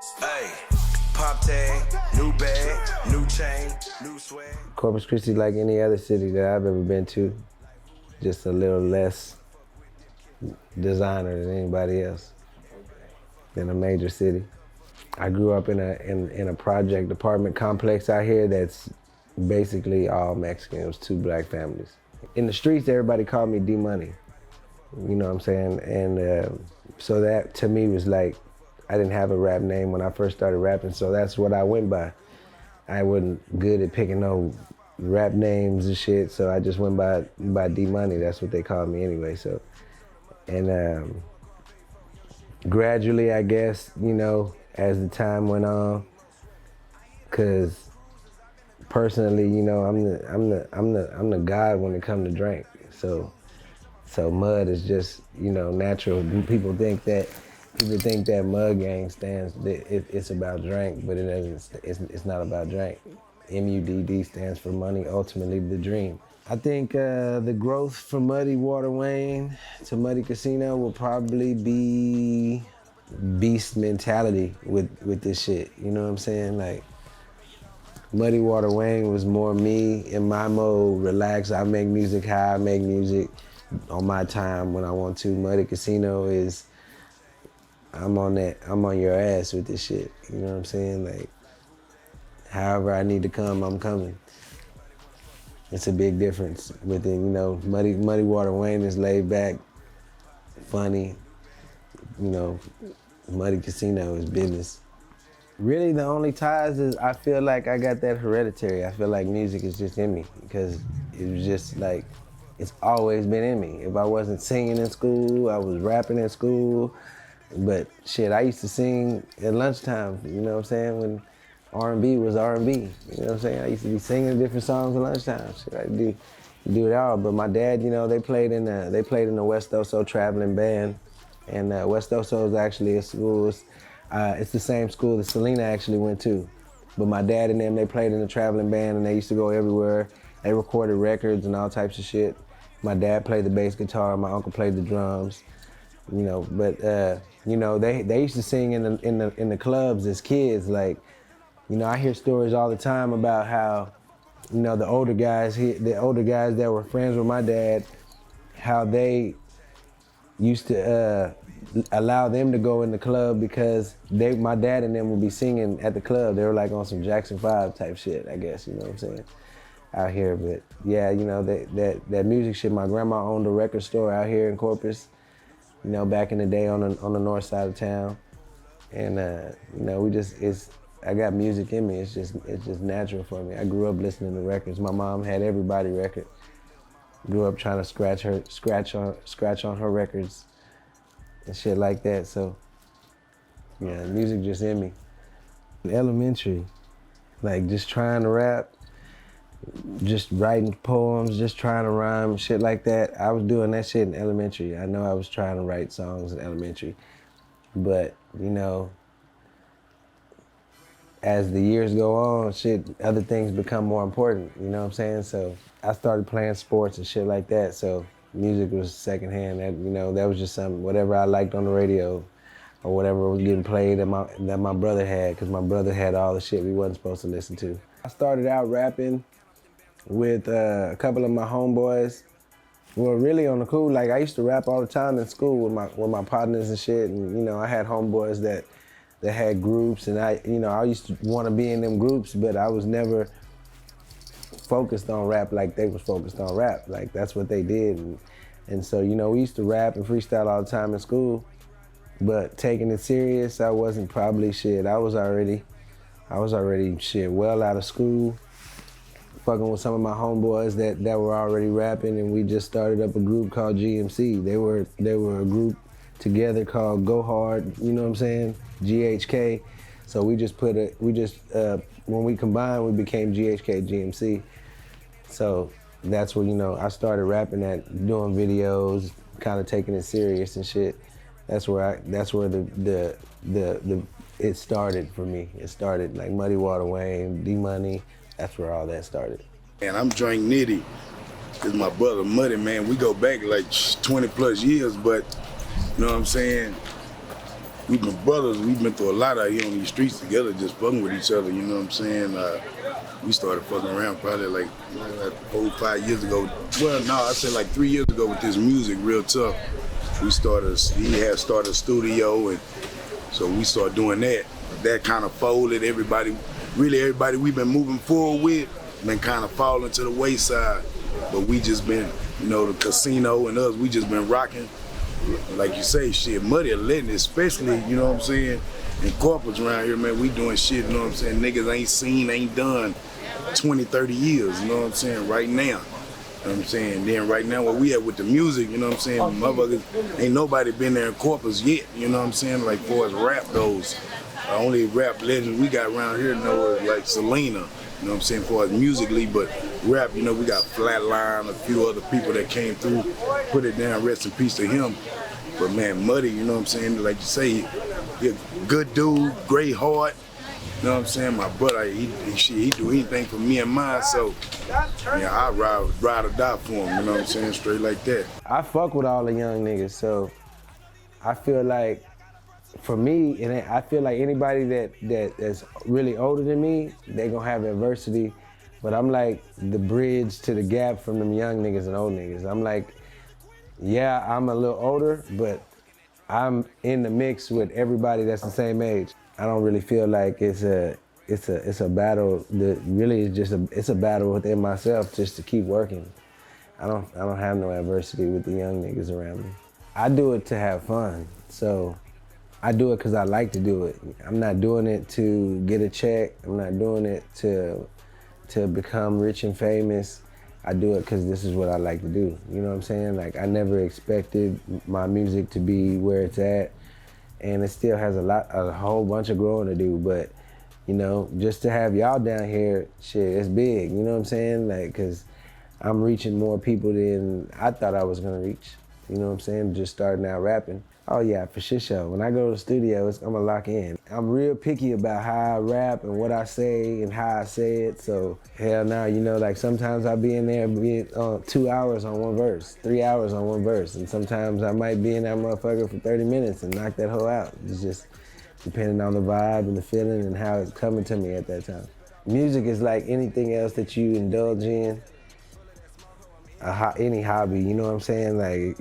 Hey, pop tag, new bag, new chain, new swag. Corpus Christi, like any other city that I've ever been to, just a little less designer than anybody else, than a major city. I grew up in a project apartment complex out here that's basically all Mexican. It was two black families. In the streets, everybody called me D-Money. You know what I'm saying? And so that to me was like, I didn't have a rap name when I first started rapping, so that's what I went by. I wasn't good at picking no rap names and shit, so I just went by D-Money. That's what they called me anyway. So, and gradually, I guess, you know, as the time went on, cause personally, you know, I'm the god when it comes to drink. So mud is just, you know, natural. People think that Mud Gang stands, it's about drink, but it doesn't. It's not about drink. MUDD stands for money, ultimately the dream. I think the growth from Muddy Water Wayne to Muddy Kasino will probably be beast mentality with this shit. You know what I'm saying? Like, Muddy Water Wayne was more me in my mode, relax. I make music how I make music on my time when I want to. Muddy Kasino is, I'm on your ass with this shit. You know what I'm saying? Like, however I need to come, I'm coming. It's a big difference within, you know, Muddy Water Wayne is laid back, funny. You know, Muddy Kasino is business. Really, the only ties is I feel like I got that hereditary. I feel like music is just in me because it was just like, it's always been in me. If I wasn't singing in school, I was rapping in school. But shit, I used to sing at lunchtime, you know what I'm saying? When R&B was R&B, you know what I'm saying? I used to be singing different songs at lunchtime. Shit, I do it all. But my dad, you know, they played in the West Oso traveling band. And West Oso is actually a school, it's the same school that Selena actually went to. But my dad and them, they played in the traveling band and they used to go everywhere. They recorded records and all types of shit. My dad played the bass guitar, my uncle played the drums, you know, but you know, they used to sing in the clubs as kids. Like, you know, I hear stories all the time about how, you know, the older guys that were friends with my dad, how they used to allow them to go in the club because my dad and them would be singing at the club. They were like on some Jackson 5 type shit, I guess, you know what I'm saying, out here. But yeah, you know, that music shit, my grandma owned a record store out here in Corpus, you know, back in the day on the north side of town. And you know, I got music in me. It's just natural for me. I grew up listening to records. My mom had everybody record. Grew up trying to scratch on her records and shit like that. So yeah, music just in me. Elementary, like just trying to rap, just writing poems, just trying to rhyme, shit like that. I was doing that shit in elementary. I know I was trying to write songs in elementary, but you know, as the years go on, shit, other things become more important, you know what I'm saying? So I started playing sports and shit like that, so music was secondhand. That, you know, that was just something, whatever I liked on the radio or whatever was getting played that my brother had, because my brother had all the shit we wasn't supposed to listen to. I started out rapping with a couple of my homeboys. Well, really on the cool, like I used to rap all the time in school with my partners and shit, and you know, I had homeboys that had groups, and I used to want to be in them groups, but I was never focused on rap like they was focused on rap. Like that's what they did, and so, you know, we used to rap and freestyle all the time in school, but taking it serious, I wasn't probably shit. I was already shit well out of school, fucking with some of my homeboys that were already rapping, and we just started up a group called GMC. They were a group together called Go Hard, you know what I'm saying? GHK. So when we combined, we became GHK GMC. So that's where, you know, I started rapping at, doing videos, kind of taking it serious and shit. That's where it started for me. It started like Muddy Water Wayne, D-Money. That's where all that started. And I'm Drink Nitty. It's my brother Muddy, man. We go back like 20 plus years, but you know what I'm saying? we've been brothers. We've been through a lot out here on these streets together, just fucking with each other. You know what I'm saying? We started fucking around probably like 4 or 5 years ago. Well, no, I say like 3 years ago with this music, real tough. He had started a studio, and so we started doing that. That kind of folded. Everybody we've been moving forward with been kind of falling to the wayside. But we just been, you know, the Kasino and us, we just been rocking. Like you say, shit, Muddy letting, especially, you know what I'm saying, in Corpus around here, man, we doing shit, you know what I'm saying, niggas ain't seen, ain't done 20, 30 years, you know what I'm saying, right now. You know what I'm saying? Then right now where we at with the music, you know what I'm saying, motherfuckers, ain't nobody been there in Corpus yet, you know what I'm saying, like far as rap goes. The only rap legend we got around here know is like Selena, you know what I'm saying, far as musically, but rap, you know, we got Flatline, a few other people that came through, put it down, rest in peace to him. But man, Muddy, you know what I'm saying, like you say, he a good dude, great heart, you know what I'm saying, my brother, he do anything for me and mine, so yeah, I ride or die for him, you know what I'm saying, straight like that. I fuck with all the young niggas, so I feel like, for me, and I feel like anybody that's really older than me, they gonna have adversity, but I'm like the bridge to the gap from them young niggas and old niggas. I'm like, yeah, I'm a little older, but I'm in the mix with everybody that's the same age. I don't really feel like it's a battle that really is just it's a battle within myself just to keep working. I don't have no adversity with the young niggas around me. I do it to have fun, so I do it because I like to do it. I'm not doing it to get a check. I'm not doing it to become rich and famous. I do it because this is what I like to do. You know what I'm saying? Like, I never expected my music to be where it's at, and it still has a whole bunch of growing to do, but you know, just to have y'all down here, shit, it's big, you know what I'm saying? Like, because I'm reaching more people than I thought I was gonna reach. You know what I'm saying? Just starting out rapping. Oh yeah, for sure. When I go to the studio, I'm gonna lock in. I'm real picky about how I rap and what I say and how I say it, so hell no, you know, like sometimes I'll be in there 2 hours on one verse, 3 hours on one verse, and sometimes I might be in that motherfucker for 30 minutes and knock that hoe out. It's just depending on the vibe and the feeling and how it's coming to me at that time. Music is like anything else that you indulge in, any hobby, you know what I'm saying? Like,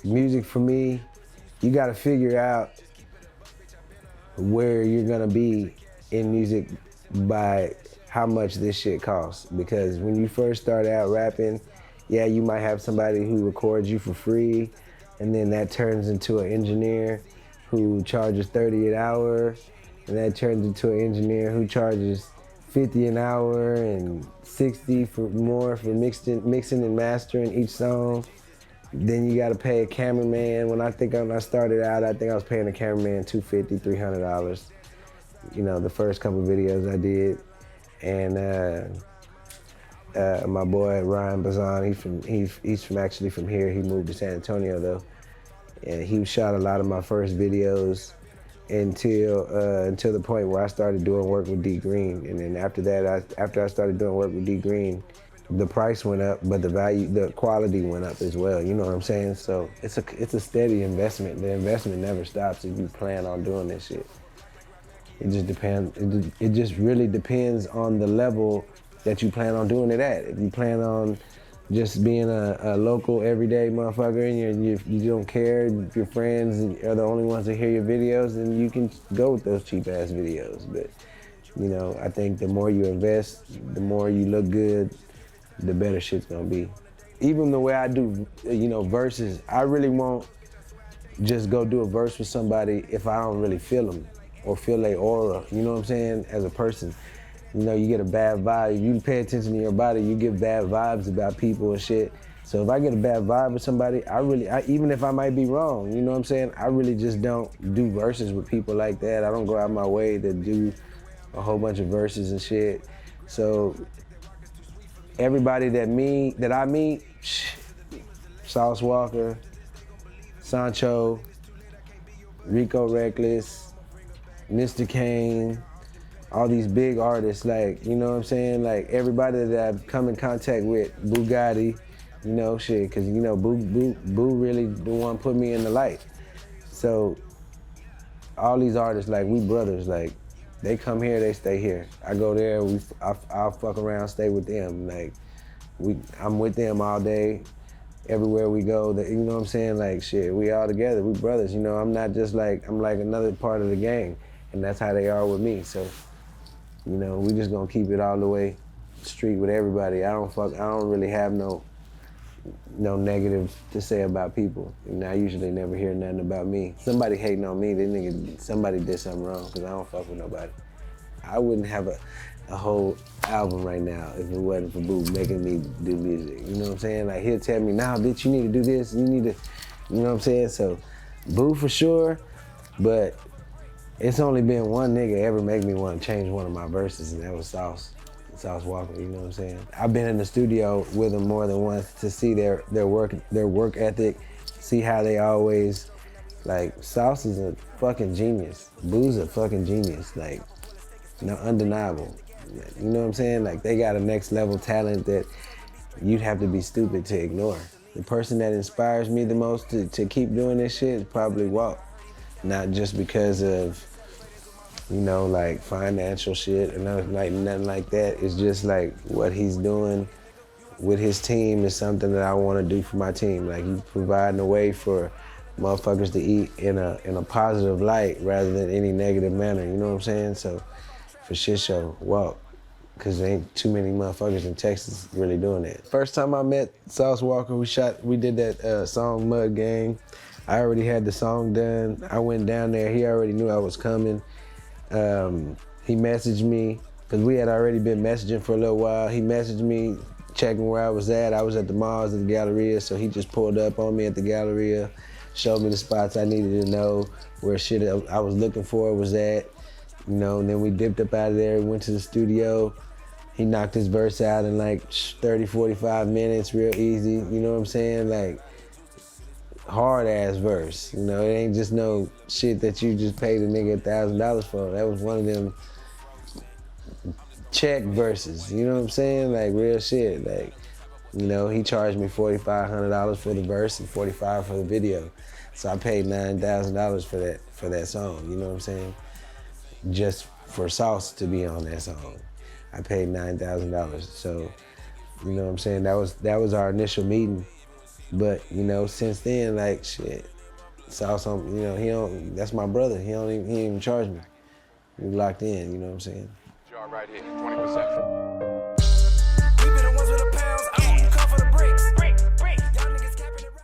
music for me, you gotta figure out where you're gonna be in music by how much this shit costs. Because when you first start out rapping, yeah, you might have somebody who records you for free, and then that turns into an engineer who charges 30 an hour, and that turns into an engineer who charges 50 an hour and 60 for mixing and mastering each song. Then you gotta pay a cameraman. When I started out, I think I was paying a cameraman $250, $300. You know, the first couple videos I did. And my boy Ryan Bazan, he's actually from here. He moved to San Antonio though. And he shot a lot of my first videos until the point where I started doing work with D Green. And then after that, after I started doing work with D Green, the price went up, but the quality went up as well. You know what I'm saying? So it's a steady investment. The investment never stops if you plan on doing this shit. It just depends. It just really depends on the level that you plan on doing it at. If you plan on just being a local, everyday motherfucker, and you don't care if your friends are the only ones that hear your videos, then you can go with those cheap ass videos. But you know, I think the more you invest, the more you look good, the better shit's gonna be. Even the way I do, you know, verses, I really won't just go do a verse with somebody if I don't really feel them or feel their aura, you know what I'm saying, as a person. You know, you get a bad vibe. If you pay attention to your body, you get bad vibes about people and shit. So if I get a bad vibe with somebody, even if I might be wrong, you know what I'm saying, I really just don't do verses with people like that. I don't go out my way to do a whole bunch of verses and shit. So everybody that I meet, Sauce Walker, Sancho, Rico Reckless, Mr. Kane, all these big artists, like, you know what I'm saying? Like, everybody that I've come in contact with, Bugatti, you know, shit, because, you know, Boo really the one put me in the light. So all these artists, like, we brothers, like, they come here, they stay here. I go there, I'll fuck around, stay with them. Like, I'm with them all day, everywhere we go. You know what I'm saying? Like, shit, we all together, we brothers. You know, I'm not just like, I'm like another part of the gang, and that's how they are with me. So, you know, we just gonna keep it all the way street with everybody. I don't really have no negative to say about people. And I usually never hear nothing about me. Somebody hating on me, somebody did something wrong, because I don't fuck with nobody. I wouldn't have a whole album right now if it wasn't for Boo making me do music. You know what I'm saying? Like, he'll tell me, nah, bitch, you need to do this, you need to, you know what I'm saying? So, Boo for sure, but it's only been one nigga ever make me want to change one of my verses, and that was Sauce Walker, you know what I'm saying? I've been in the studio with them more than once to see their work ethic, see how they always, like, Sauce is a fucking genius. Boo's a fucking genius, like, no, undeniable. You know what I'm saying? Like, they got a next level talent that you'd have to be stupid to ignore. The person that inspires me the most to keep doing this shit is probably Walt. Not just because of, you know, like, financial shit and nothing like that. It's just like what he's doing with his team is something that I want to do for my team. Like, he's providing a way for motherfuckers to eat in a positive light rather than any negative manner, you know what I'm saying? So, for shit show, Walt, because there ain't too many motherfuckers in Texas really doing that. First time I met Sauce Walker, we did that song Mud Gang. I already had the song done. I went down there, he already knew I was coming. He messaged me, because we had already been messaging for a little while. He messaged me, checking where I was at. I was at the malls at the Galleria, so he just pulled up on me at the Galleria, showed me the spots I needed to know, where shit I was looking for was at. You know, and then we dipped up out of there, went to the studio. He knocked his verse out in like 30, 45 minutes, real easy. You know what I'm saying? Like, hard ass verse. You know, it ain't just no shit that you just paid a nigga $1,000 for. That was one of them check verses. You know what I'm saying? Like, real shit. Like, you know, he charged me $4,500 for the verse and $45 for the video. So I paid $9,000 for that song. You know what I'm saying? Just for Sauce to be on that song. I paid $9,000. So, you know what I'm saying? That was our initial meeting. But, you know, since then, like, shit, Sauce, you know, that's my brother. He ain't even charge me. We locked in, you know what I'm saying? Jar right here, 20%.